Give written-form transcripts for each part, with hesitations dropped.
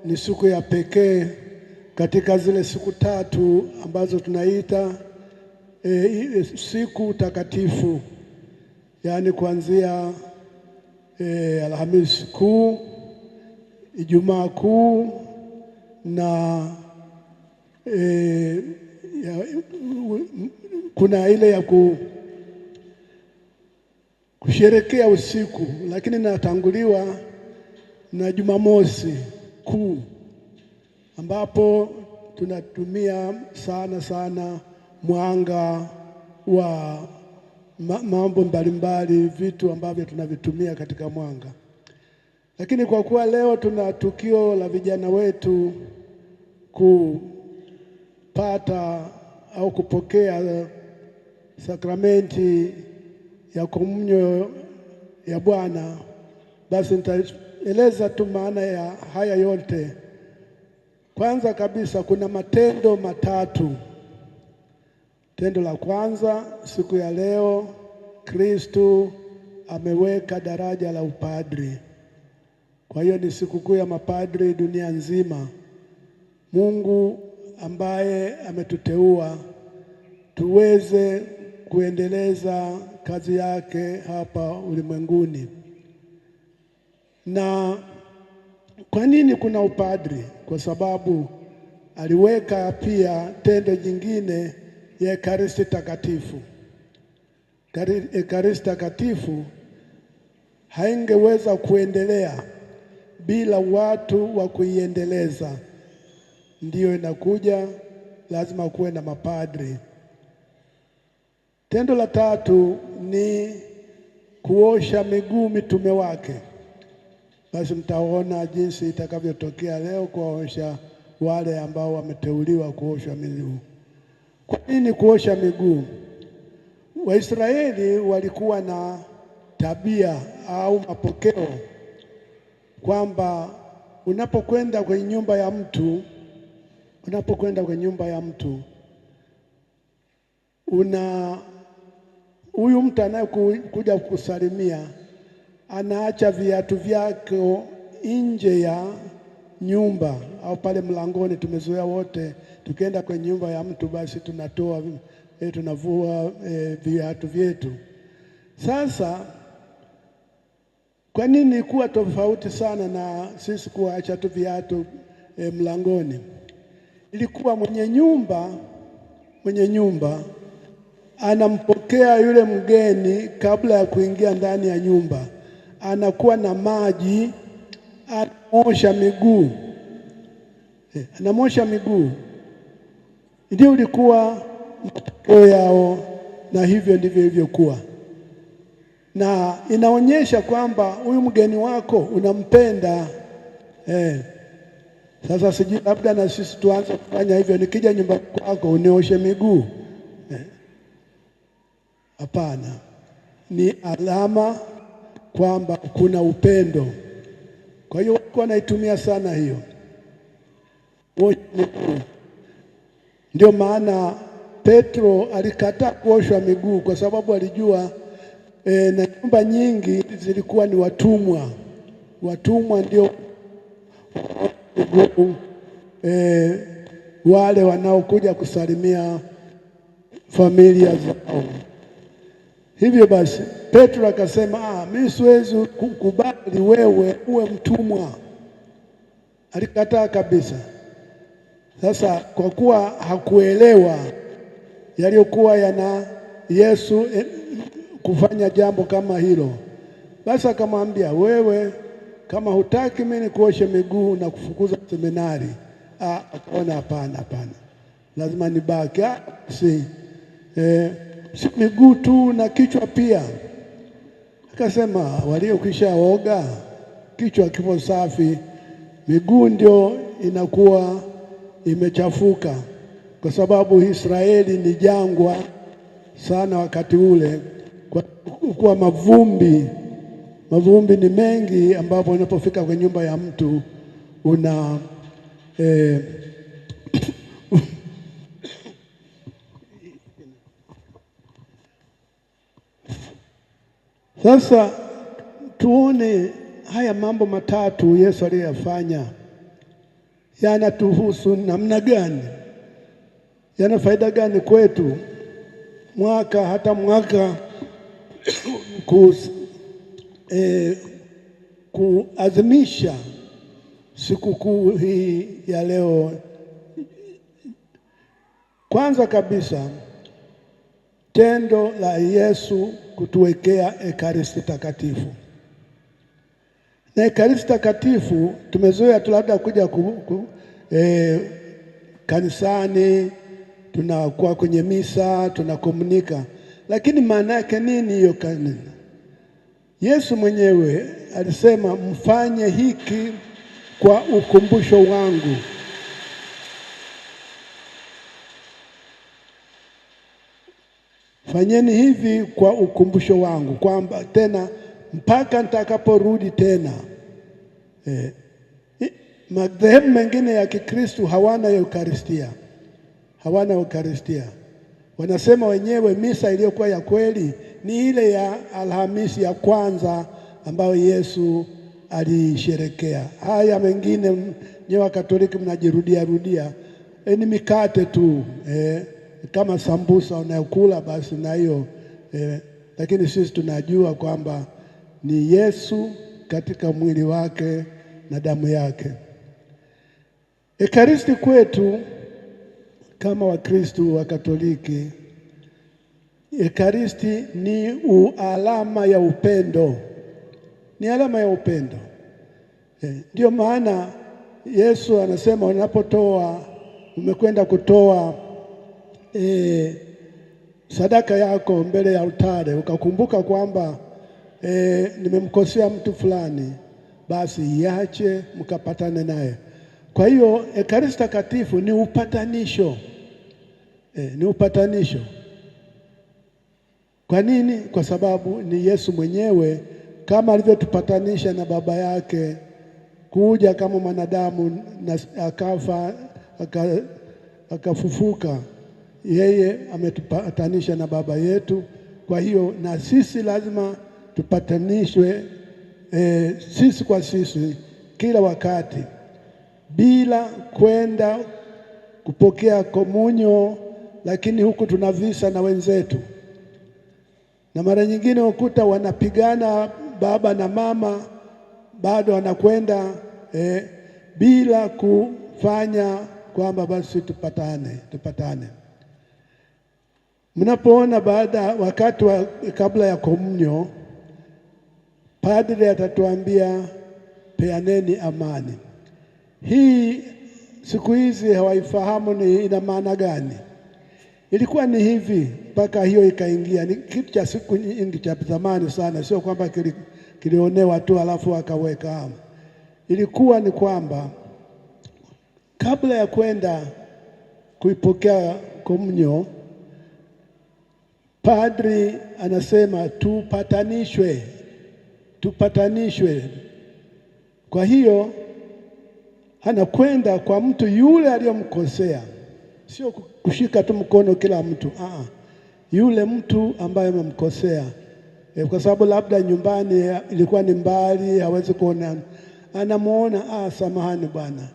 ni siku ya pekee katika zile siku tatu ambazo tunaita siku takatifu, yaani kuanzia Alhamisi Kuu, Ijumaa Kuu na kuna ile ya kusherekea usiku, lakini natanguliwa na Jumamosi Kuu ambapo tunatumia sana mwanga wa mambo mbalimbali, vitu ambavyo tunavitumia katika mwanga. Lakini kwa kuwa leo tuna tukio la vijana wetu kupata au kupokea sakramenti ya komunyo ya Bwana, basi nitaeleza tu maana ya haya yote. Kwanza kabisa kuna matendo matatu. Tendo la kwanza, siku ya leo Kristo ameweka daraja la upadri. Kwa hiyo ni sikukuu ya mapadri dunia nzima. Mungu ambaye ametuteua tuweze kuendeleza kazi yake hapa ulimwenguni. Na kwa nini kuna upadri? Kwa sababu aliweka pia tendo jingine ya Ekaristi Takatifu. Ekaristi Takatifu haingeweza kuendelea bila watu wa kuiendeleza. Ndiyo inakuja, lazima kuwe na mapadri. Tendo la tatu ni kuosha miguu mitume wake. Basi mtaona jinsi itakavyotokea leo kuosha wale ambao wameteuliwa kuosha miguu. Kwa nini kuosha miguu? Waisraeli walikuwa na tabia au mapokeo kwamba unapokwenda kwenye nyumba ya mtu huyu mtu anayekuja kukusalimia anaacha viatu vyake nje ya nyumba au pale mlangoni. Tumezoea wote tukienda kwenye nyumba ya mtu basi tunavua viatu vyetu. Sasa kwa nini kuwa tofauti sana na sisi kuacha tu viatu mlangoni? Ilikuwa mwenye nyumba anampokea yule mgeni kabla ya kuingia ndani ya nyumba, anakuwa na maji, anamosha miguu. Ndio ulikuwa matokeo yao, na hivyo ndivyo ilivyokuwa, na inaonyesha kwamba huyu mgeni wako unampenda. Sasa sijui labda na sisi tuanze kufanya hivyo, nikija nyumbani kwako unioshe miguu? Hapana. Ni alama kwamba kuna upendo. Kwa hiyo wako wanaitumia sana hiyo. Ndio maana Petro alikataa kuoshwa miguu kwa sababu alijua na nyumba nyingi zilikuwa ni watumwa. Watumwa ndio wale wanaokuja kusalimia familia zao. Hivyo basi Petro akasema, mimi siwezi kukubali wewe uwe mtumwa. Alikataa kabisa. Sasa kwa kuwa hakuelewa yaliyokuwa yana Yesu kufanya jambo kama hilo, basi akamwambia, wewe kama hutaki mimi kuoshe miguu na kufukuza seminari. Akaona hapana, lazima nibaki. Si miguu tu na kichwa pia. Akasema waliokwisha oga kichwa kipo safi, miguu ndio inakuwa imechafuka, kwa sababu Israeli ni jangwa sana wakati ule, kwa mavumbi ni mengi, ambapo unapofika kwenye nyumba ya mtu Sasa tuone haya mambo matatu Yesu aliyofanya. yanatuhusu namna gani? Yana faida gani kwetu hata mwaka kuadhimisha sikukuu hii ya leo? Kwanza kabisa, tendo la Yesu kutuwekea Ekaristi Takatifu. Na Ekaristi Takatifu tumezoea tu labda kuja kanisani, tunakuwa kwenye misa, tunakomunika, lakini maana yake nini hiyo kanisa? Yesu mwenyewe alisema mfanye hiki kwa ukumbusho wangu. Fanyeni hivi kwa ukumbusho wangu, kwamba tena mpaka nitakaporudi tena. Madhehebu mengine ya Kikristo hawana Eukaristia, hawana Eukaristia. Wanasema wenyewe misa iliyokuwa ya kweli ni ile ya Alhamisi ya kwanza ambayo Yesu alisherekea. Haya mengine nyewe wa Katoliki mnajirudia rudia, ni mikate tu, kama sambusa unayokula basi na hiyo, lakini sisi tunajua kwamba ni Yesu katika mwili wake na damu yake. Ekaristi kwetu kama Wakristo wa Katoliki, Ekaristi ni alama ya upendo, ni alama ya upendo. Ndio maana Yesu anasema unapotoa, umekwenda kutoa sadaka yako mbele ya altare, ukakumbuka kwamba nimemkosea mtu fulani, basi iache mkapatane naye. Kwa hiyo Ekaristi Takatifu ni upatanisho, ni upatanisho. Kwa nini? Kwa sababu ni Yesu mwenyewe kama alivyotupatanisha na Baba yake, kuja kama mwanadamu na akafa akafufuka. Yeye ametupatanisha na Baba yetu. Kwa hiyo na sisi lazima tupatanishwe sisi kwa sisi kila wakati, bila kwenda kupokea komunyo, lakini huku tunavisa na wenzetu. Na mara nyingine ukuta wanapigana baba na mama, bado wanakwenda bila kufanya kwamba basi tupatane. Mnapoona wakati kabla ya komunyo, padre atatuambia peaneni amani. Hii siku hizi hawaifahamu ni ina maana gani. Ilikuwa ni hivi mpaka hiyo ikaingia. Ni kitu cha siku nyingi cha zamani sana, sio kwamba kilionewa tu alafu akaweka. Ilikuwa ni kwamba kabla ya kwenda kuipokea komunyo, padri anasema tupatanishwe. Kwa hiyo anakwenda kwa mtu yule aliyomkosea, sio kushika tu mkono kila mtu, yule mtu ambaye amemkosea, kwa sababu labda nyumbani ilikuwa ni mbali, hawezi kuona. Anamuona, samahani bwana,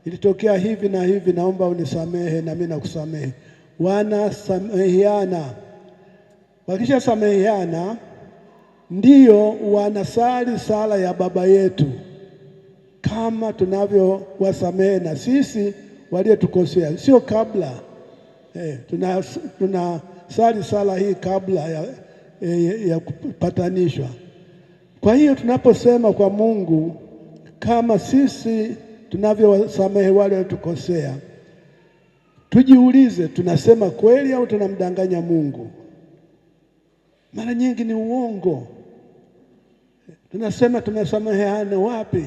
ilitokea hivi na hivi, naomba unisamehe na mimi nakusamehe. Wanasameheana. Wakisha sameheana, ndiyo wanasali sala ya Baba yetu, kama tunavyowasamehe na sisi waliotukosea. Sio kabla. Tunasali sala hii kabla ya kupatanishwa. Kwa hiyo tunaposema kwa Mungu kama sisi tunavyowasamehe wale waliotukosea, tujiulize, tunasema kweli au tunamdanganya Mungu? Mara nyingi ni uongo. Tunasema tumesameheana wapi?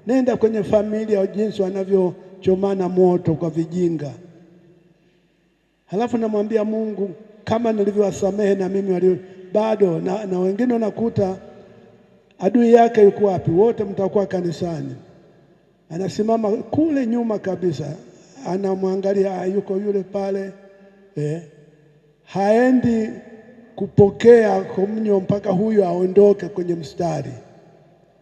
Nenda kwenye familia, jinsi wanavyochomana moto kwa vijinga. Halafu namwambia Mungu, kama nilivyowasamehe na mimi bado na wengine unakuta adui yake yuko wapi? Wote mtakuwa kanisani, anasimama kule nyuma kabisa, anamwangalia, yuko yule pale, haendi kupokea komunyo mpaka huyu aondoke kwenye mstari,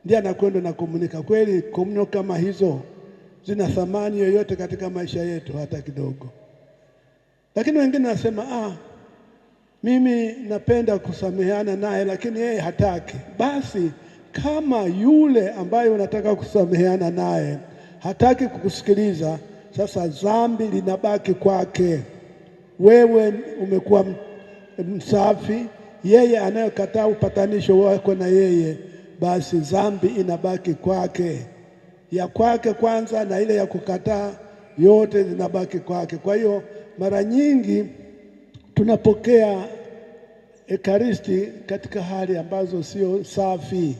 ndiye anakwenda na komunika. Kweli komunyo kama hizo zina thamani yoyote katika maisha yetu hata kidogo. Lakini wengine nasema mimi napenda kusameheana naye, lakini yeye hataki. Basi kama yule ambaye unataka kusameheana naye hataki kukusikiliza, sasa dhambi linabaki kwake. Wewe umekuwa msafi, yeye anayekataa upatanisho wako na yeye, basi dhambi inabaki kwake. Ya kwake kwanza na ile ya kukataa, yote zinabaki kwake. Kwa hiyo mara nyingi tunapokea Ekaristi katika hali ambazo sio safi.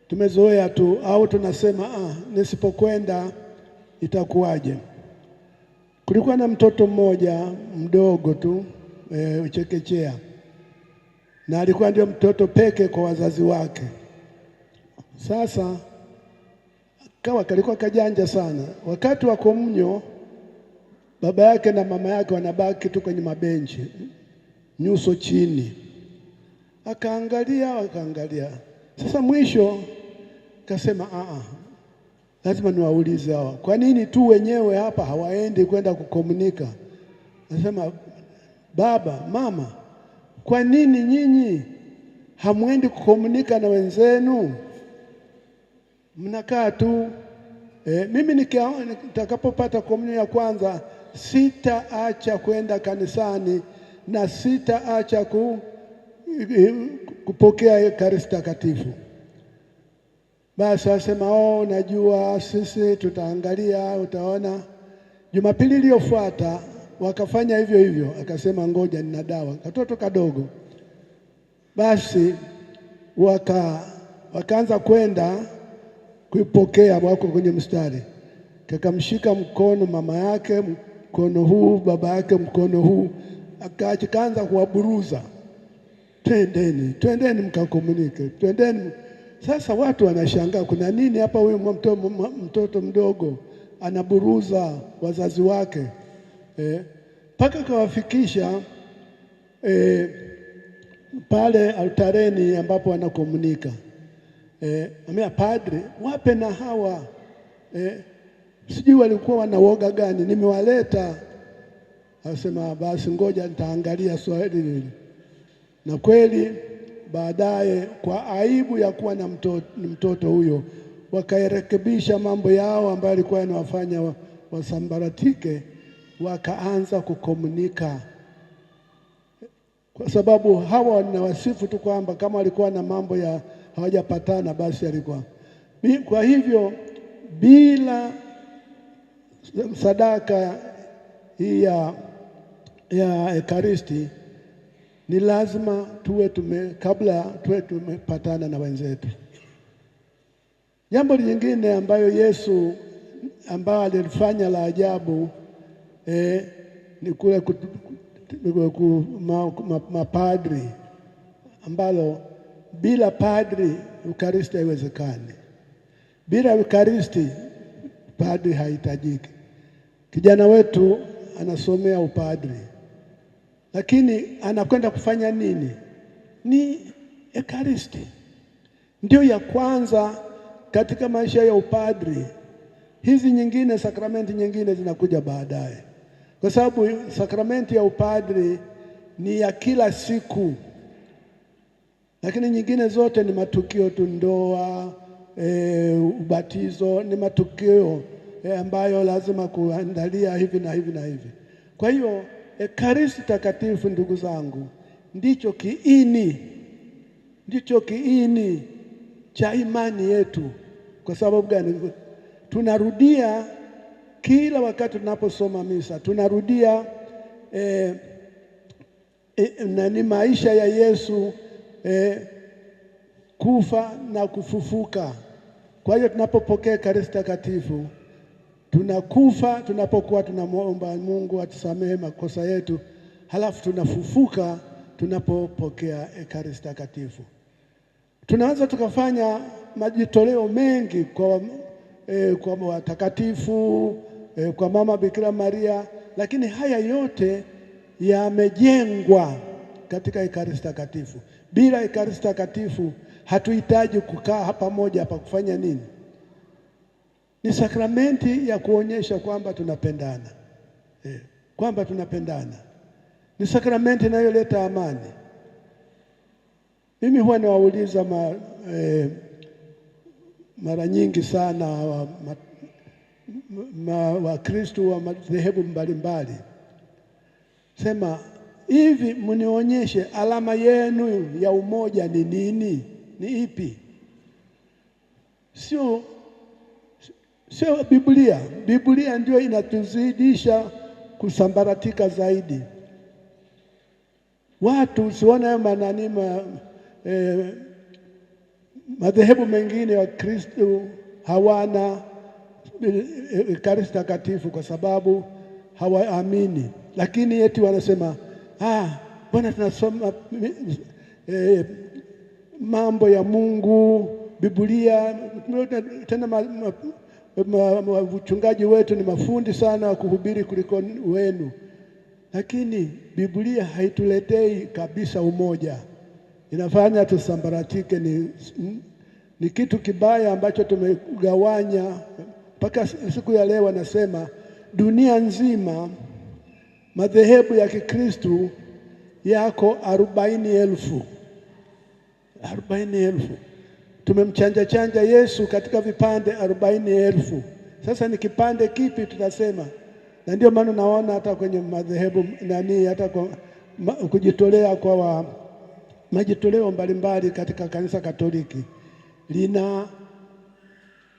Tumezoea tu au tunasema nisipokwenda itakuwaje? Kulikuwa na mtoto mmoja mdogo tu chekechea, na alikuwa ndio mtoto peke kwa wazazi wake. Sasa kalikuwa kajanja sana. Wakati wa komunyo, baba yake na mama yake wanabaki tu kwenye mabenchi, nyuso chini. Akaangalia. Sasa mwisho kasema lazima niwaulize hawa, kwa nini tu wenyewe hapa hawaendi kwenda kukomunika? Nasema, baba, mama, kwa nini nyinyi hamwendi kukomunika na wenzenu? Mnakaa tu. Mimi nitakapopata komunyo ya kwanza sitaacha kwenda kanisani na sitaacha kupokea Ekaristi Takatifu. Basi asema najua sisi tutaangalia, utaona. Jumapili iliyofuata wakafanya hivyo hivyo. Akasema ngoja nina dawa, katoto kadogo. Basi wakaanza kwenda kuipokea, wako kwenye mstari. Kakamshika mkono mama yake, mkono huu, baba yake mkono huu, akaanza kuwaburuza, twendeni mkakomunike, twendeni. Sasa watu wanashangaa, kuna nini hapa? Huyu mtoto mdogo anaburuza wazazi wake. Mpaka kawafikisha pale altareni ambapo wanakomunika. Amea padri, wape na hawa. Sijui walikuwa wanawoga gani, nimewaleta. Asema basi ngoja nitaangalia swali hili. Na kweli baadaye, kwa aibu ya kuwa na mtoto huyo, wakairekebisha mambo yao ambayo alikuwa yanawafanya wasambaratike, wakaanza kukomunika. Kwa sababu hawa wanawasifu tu kwamba kama walikuwa na mambo ya hawajapatana, basi alikuwa. Kwa hivyo bila sadaka hii ya Ekaristi ni lazima kabla tuwe tumepatana na wenzetu. Jambo lingine ambayo Yesu alifanya la ajabu ni kule mapadri, ambalo bila padri Ekaristi haiwezekani. Bila Ekaristi padri hahitajiki. Kijana wetu anasomea upadri, lakini anakwenda kufanya nini? Ni Ekaristi ndio ya kwanza katika maisha ya upadri. Hizi nyingine, sakramenti nyingine zinakuja baadaye, kwa sababu sakramenti ya upadri ni ya kila siku, lakini nyingine zote ni matukio tu. Ndoa, ubatizo ni matukio ambayo lazima kuandalia hivi na hivi na hivi. Kwa hiyo Ekaristi Takatifu, ndugu zangu, ndicho kiini cha imani yetu. Kwa sababu gani? Tunarudia kila wakati tunaposoma misa, tunarudia ni maisha ya Yesu, kufa na kufufuka. Kwa hiyo tunapopokea Ekaristi Takatifu, tunakufa tunapokuwa tunamwomba Mungu atusamehe makosa yetu, halafu tunafufuka tunapopokea Ekaristi Takatifu. Tunaweza tukafanya majitoleo mengi kwa watakatifu, kwa Mama Bikira Maria, lakini haya yote yamejengwa katika Ekaristi Takatifu. Bila Ekaristi Takatifu Hatuhitaji kukaa pamoja hapa kufanya nini? Ni sakramenti ya kuonyesha kwamba tunapendana, kwamba tunapendana. Ni sakramenti inayoleta amani. Mimi huwa nawauliza mara nyingi sana Wakristo wa madhehebu mbalimbali, sema hivi, mnionyeshe alama yenu ya umoja ni nini? Ni ipi? Sio Biblia. Biblia ndio inatuzidisha kusambaratika zaidi. Watu usiona madhehebu mengine ya Kristo hawana Ekaristi Takatifu kwa sababu hawaamini, lakini eti wanasema bwana, tunasoma mambo ya Mungu, Biblia. Tena wachungaji wetu ni mafundi sana wa kuhubiri kuliko wenu, lakini Biblia haituletei kabisa umoja, inafanya tusambaratike. Ni kitu kibaya ambacho tumegawanya mpaka siku ya leo. Wanasema dunia nzima madhehebu ya Kikristo yako 40,000. 40,000. Tumemchanja Yesu katika vipande 40,000. Sasa ni kipande kipi tutasema? Na ndio maana naona hata kwenye madhehebu hata kwa kujitolea kwa majitoleo mbalimbali katika kanisa Katoliki lina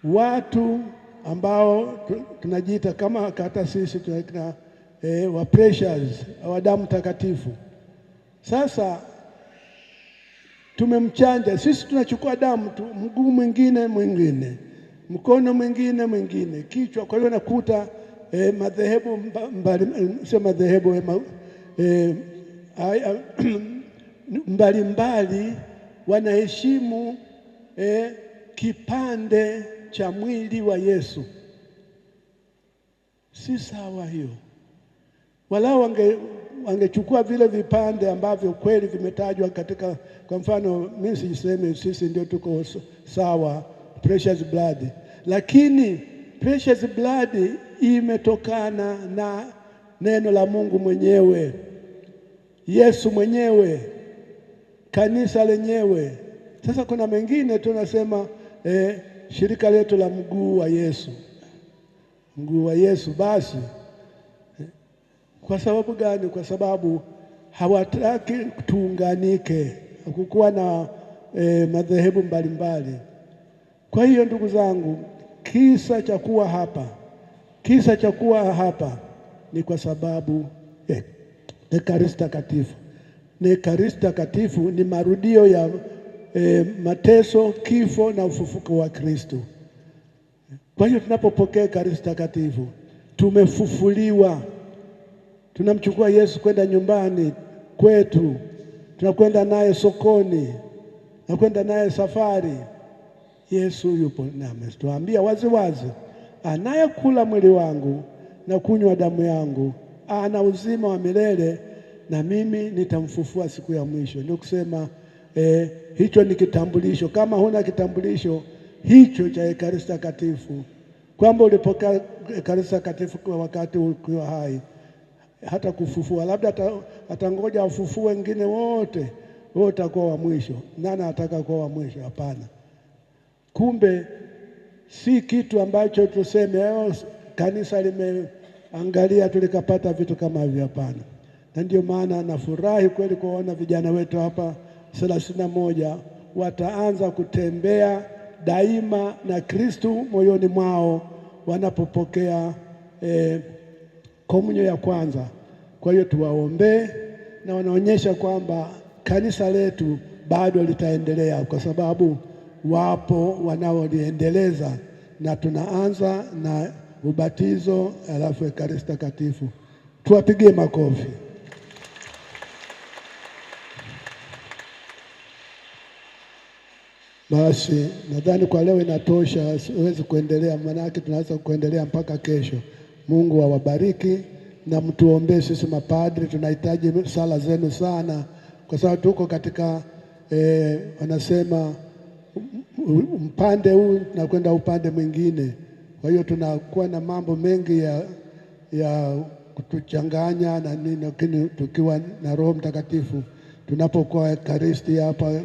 watu ambao tunajiita kama hata sisi tunaita wa precious wa damu takatifu. Sasa tumemchanja sisi, tunachukua damu tu, mguu mwingine, mkono mwingine, kichwa. Kwa hiyo nakuta madhehebu sio madhehebu mbalimbali wanaheshimu kipande cha mwili wa Yesu. Si sawa hiyo. Walao wangechukua vile vipande ambavyo kweli vimetajwa katika, kwa mfano mimi sisemi sisi ndio tuko sawa precious blood, lakini precious blood imetokana na neno la Mungu mwenyewe, Yesu mwenyewe, kanisa lenyewe. Sasa kuna mengine tunasema shirika letu la mguu wa Yesu. Basi kwa sababu gani? Kwa sababu hawataki tuunganike, kukuwa na madhehebu mbalimbali. Kwa hiyo ndugu zangu, kisa cha kuwa hapa ni kwa sababu Ekaristi Takatifu. Ekaristi Takatifu ni marudio ya mateso, kifo na ufufuko wa Kristo. Kwa hiyo tunapopokea Ekaristi Takatifu tumefufuliwa. Tunamchukua Yesu kwenda nyumbani kwetu, tunakwenda naye sokoni, tunakwenda naye safari. Yesu yupo na ametuambia wazi, anayekula mwili wangu na kunywa damu yangu ana uzima wa milele, na mimi nitamfufua siku ya mwisho. Ndio kusema hicho ni kitambulisho. Kama huna kitambulisho hicho cha Ekaristi Takatifu, kwamba ulipokea Ekaristi Takatifu kwa wakati ukiwa hai, hata kufufua labda atangoja afufue wengine wote atakuwa wa mwisho. Nani anataka kuwa wa mwisho? Hapana. Kumbe si kitu ambacho tuseme kanisa limeangalia tulikapata vitu kama hivyo. Hapana. Na ndio maana nafurahi kweli kuona vijana wetu hapa 31 wataanza kutembea daima na Kristo moyoni mwao wanapopokea komunyo ya kwanza. Kwa hiyo tuwaombee, na wanaonyesha kwamba kanisa letu bado litaendelea, kwa sababu wapo wanaoliendeleza, na tunaanza na ubatizo alafu Ekaristi Takatifu. Tuwapigie makofi. Basi nadhani kwa leo inatosha, siwezi kuendelea, maana tunaweza kuendelea mpaka kesho. Mungu awabariki na mtuombee sisi mapadri. Tunahitaji sala zenu sana, kwa sababu tuko katika wanasema mpande huu na kwenda upande mwingine. Kwa hiyo tunakuwa na mambo mengi ya kutuchanganya na nini, lakini tukiwa na Roho Mtakatifu, tunapokuwa Ekaristi hapa,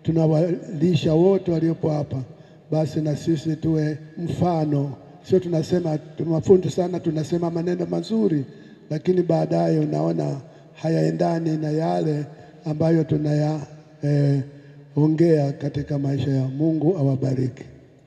tunawalisha wote waliopo hapa, basi na sisi tuwe mfano. Sio tunasema tumafundi sana, tunasema maneno mazuri, lakini baadaye unaona hayaendani na yale ambayo tunayaongea katika maisha ya Mungu. Awabariki.